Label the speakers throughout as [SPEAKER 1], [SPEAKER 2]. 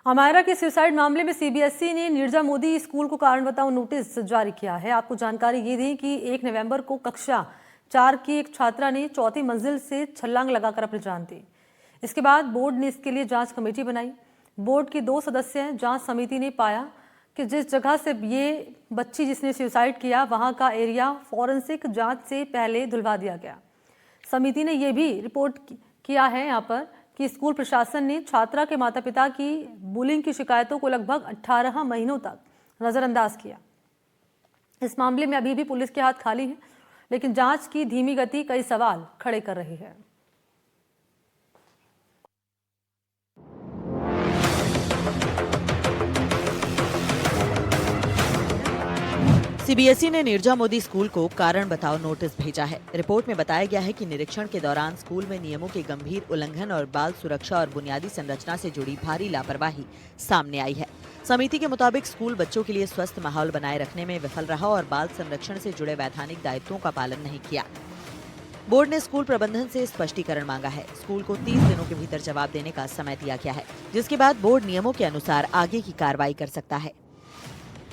[SPEAKER 1] अमायरा के सुसाइड मामले में सीबीएसई ने नीरजा मोदी स्कूल को कारण बताओ नोटिस जारी किया है। आपको जानकारी ये दी कि 1 नवंबर को कक्षा 4 की एक छात्रा ने चौथी मंजिल से छलांग लगाकर अपनी जान दी। इसके बाद बोर्ड ने इसके लिए जांच कमेटी बनाई। बोर्ड की 2 सदस्य जांच समिति ने पाया कि जिस जगह से ये बच्ची जिसने सुसाइड किया वहां का एरिया फॉरेंसिक जांच से पहले धुलवा दिया गया। समिति ने यह भी रिपोर्ट किया है यहाँ पर कि स्कूल प्रशासन ने छात्रा के माता पिता की बुलिंग की शिकायतों को लगभग 18 महीनों तक नजरअंदाज किया। इस मामले में अभी भी पुलिस के हाथ खाली हैं, लेकिन जांच की धीमी गति कई सवाल खड़े कर रही है।
[SPEAKER 2] सीबीएसई ने नीरजा मोदी स्कूल को कारण बताओ नोटिस भेजा है। रिपोर्ट में बताया गया है कि निरीक्षण के दौरान स्कूल में नियमों के गंभीर उल्लंघन और बाल सुरक्षा और बुनियादी संरचना से जुड़ी भारी लापरवाही सामने आई है। समिति के मुताबिक स्कूल बच्चों के लिए स्वस्थ माहौल बनाए रखने में विफल रहा और बाल संरक्षण से जुड़े वैधानिक दायित्वों का पालन नहीं किया। बोर्ड ने स्कूल प्रबंधन से स्पष्टीकरण मांगा है। स्कूल को 30 दिनों के भीतर जवाब देने का समय दिया गया है, जिसके बाद बोर्ड नियमों के अनुसार आगे की कार्रवाई कर सकता है।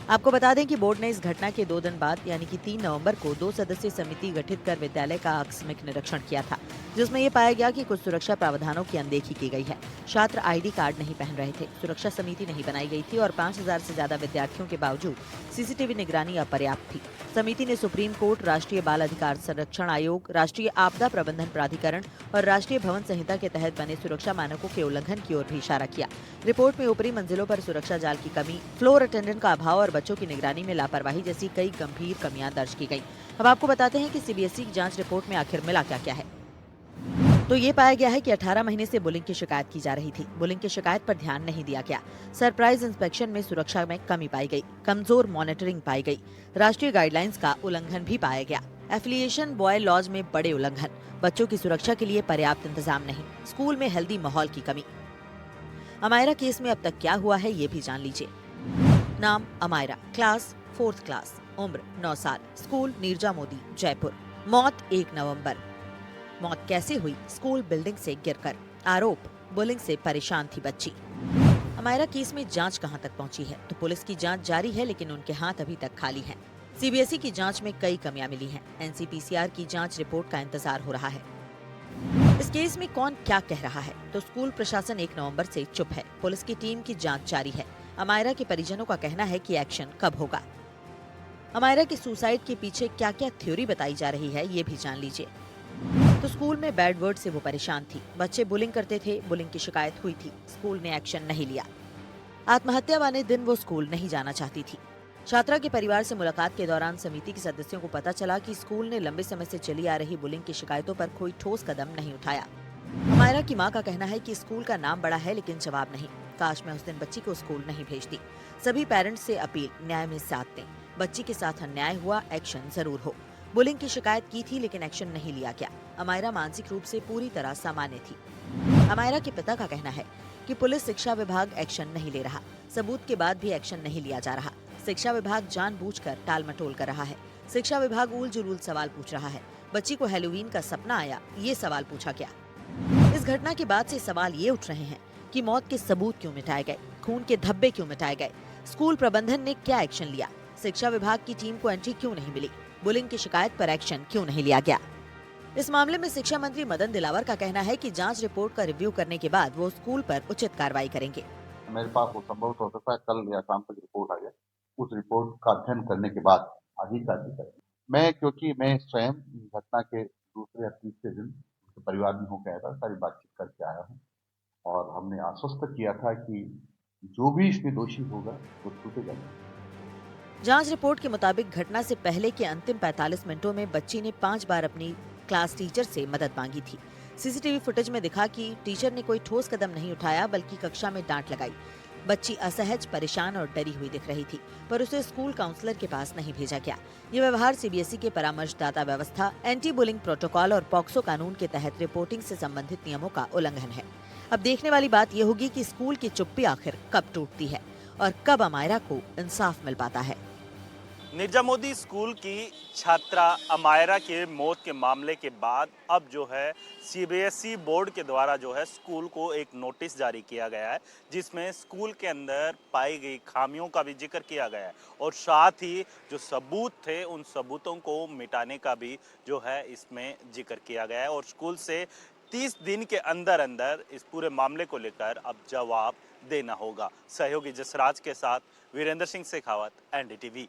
[SPEAKER 2] आपको बता दें कि बोर्ड ने इस घटना के 2 दिन बाद यानी कि 3 नवंबर को 2 सदस्यीय समिति गठित कर विद्यालय का आकस्मिक निरीक्षण किया था, जिसमें ये पाया गया कि कुछ सुरक्षा प्रावधानों की अनदेखी की गई है। छात्र आईडी कार्ड नहीं पहन रहे थे, सुरक्षा समिति नहीं बनाई गई थी और 5000 से ज्यादा विद्यार्थियों के बावजूद सीसीटीवी निगरानी अपर्याप्त थी। समिति ने सुप्रीम कोर्ट, राष्ट्रीय बाल अधिकार संरक्षण आयोग, राष्ट्रीय आपदा प्रबंधन प्राधिकरण और राष्ट्रीय भवन संहिता के तहत बने सुरक्षा मानकों के उल्लंघन की ओर भी इशारा किया। रिपोर्ट में ऊपरी मंजिलों पर सुरक्षा जाल की कमी, फ्लोर अटेंडेंट का अभाव और बच्चों की निगरानी में लापरवाही जैसी कई गंभीर कमियां दर्ज की गई। अब आपको बताते हैं कि सीबीएसई की जांच रिपोर्ट में आखिर मिला क्या है। तो ये पाया गया है कि 18 महीने से बुलिंग की शिकायत की जा रही थी। बुलिंग की शिकायत पर ध्यान नहीं दिया गया। सरप्राइज इंस्पेक्शन में सुरक्षा में कमी पाई गई, कमजोर मॉनिटरिंग पाई गई, राष्ट्रीय गाइडलाइंस का उल्लंघन भी पाया गया, एफिलिएशन बॉय लॉज में बड़े उल्लंघन, बच्चों की सुरक्षा के लिए पर्याप्त इंतजाम नहीं, स्कूल में हेल्दी माहौल की कमी। अमायरा केस में अब तक क्या हुआ है ये भी जान लीजिए। नाम अमायरा, क्लास 4th क्लास, उम्र 9 साल, स्कूल नीरजा मोदी, जयपुर। मौत 1 नवंबर। मौत कैसे हुई? स्कूल बिल्डिंग से गिरकर। आरोप, बुलिंग से परेशान थी बच्ची। अमायरा केस में जांच कहां तक पहुंची है? तो पुलिस की जांच जारी है, लेकिन उनके हाथ अभी तक खाली हैं। सीबीएसई की जांच में कई कमियां मिली हैं। एनसीपीसीआर की जांच रिपोर्ट का इंतजार हो रहा है। इस केस में कौन क्या कह रहा है? तो स्कूल प्रशासन 1 नवंबर से चुप है। पुलिस की टीम की जांच जारी है। अमायरा के परिजनों का कहना है कि एक्शन कब होगा। अमायरा के सुसाइड के पीछे क्या क्या थ्योरी बताई जा रही है ये भी जान लीजिए। तो स्कूल में बैड वर्ड से वो परेशान थी। बच्चे बुलिंग करते थे, बुलिंग की शिकायत हुई थी, स्कूल ने एक्शन नहीं लिया। आत्महत्या वाले दिन वो स्कूल नहीं जाना चाहती थी। छात्रा के परिवार से मुलाकात के दौरान समिति के सदस्यों को पता चला कि स्कूल ने लंबे समय से चली आ रही बुलिंग की शिकायतों पर कोई ठोस कदम नहीं उठाया। अमायरा की मां का कहना है कि स्कूल का नाम बड़ा है, लेकिन जवाब नहीं। काश मैं उस दिन बच्ची को स्कूल नहीं भेजती। सभी पेरेंट्स से अपील, न्याय में साथ दें। बच्ची के साथ अन्याय हुआ, एक्शन जरूर हो। बुलिंग की शिकायत की थी, लेकिन एक्शन नहीं लिया गया। अमायरा मानसिक रूप से पूरी तरह सामान्य थी। अमायरा के पिता का कहना है कि पुलिस शिक्षा विभाग एक्शन नहीं ले रहा। सबूत के बाद भी एक्शन नहीं लिया जा रहा। शिक्षा विभाग जानबूझकर टाल मटोल कर रहा है। शिक्षा विभाग उल जुलूल सवाल पूछ रहा है। बच्ची को हैलोवीन का सपना आया, ये सवाल पूछा गया। इस घटना के बाद से सवाल ये उठ रहे हैं कि मौत के सबूत क्यों मिटाए गए, खून के धब्बे क्यों मिटाए गए, स्कूल प्रबंधन ने क्या एक्शन लिया, शिक्षा विभाग की टीम को एंट्री क्यों नहीं मिली, बुलिंग की शिकायत पर एक्शन क्यों नहीं लिया गया। इस मामले में शिक्षा मंत्री मदन दिलावर का कहना है कि जांच रिपोर्ट का रिव्यू करने के बाद वो स्कूल पर उचित कार्रवाई करेंगे।
[SPEAKER 3] मेरे पास वो संभव हो सकता है कल या शाम तक रिपोर्ट आ जाए। उस रिपोर्ट का अध्ययन करने के बाद आगे कार्रवाई करेंगे। क्योंकि मैं स्वयं घटना के दूसरे या तीसरे दिन परिवार में होकर आया था, सारी बातचीत करके आया हूँ और हमने आश्वस्त किया था कि जो भी इसमें दोषी होगा वो छूटेगा नहीं।
[SPEAKER 2] जांच रिपोर्ट के मुताबिक घटना से पहले के अंतिम 45 मिनटों में बच्ची ने 5 बार अपनी क्लास टीचर से मदद मांगी थी। सीसीटीवी फुटेज में दिखा कि टीचर ने कोई ठोस कदम नहीं उठाया, बल्कि कक्षा में डांट लगाई। बच्ची असहज, परेशान और डरी हुई दिख रही थी, पर उसे स्कूल काउंसलर के पास नहीं भेजा गया। ये व्यवहार सीबीएसई के परामर्शदाता व्यवस्था, एंटी बुलिंग प्रोटोकॉल और पॉक्सो कानून के तहत रिपोर्टिंग से संबंधित नियमों का उल्लंघन है। अब देखने वाली बात यह होगी कि स्कूल की चुप्पी आखिर कब टूटती है और कब अमायरा को इंसाफ मिल पाता है।
[SPEAKER 4] निजामुद्दीन स्कूल की छात्रा अमायरा के मौत के मामले के बाद अब जो है सीबीएसई बोर्ड के द्वारा जो है स्कूल को एक नोटिस जारी किया गया है, जिसमें स्कूल के अंदर पाई गई खामियों का भी जिक्र किया गया है और साथ ही जो सबूत थे उन सबूतों को मिटाने का भी जो है इसमें जिक्र किया गया है और स्कूल से 30 दिन के अंदर अंदर इस पूरे मामले को लेकर अब जवाब देना होगा। सहयोगी जसराज के साथ वीरेंद्र सिंह शेखावत, एनडीटीवी।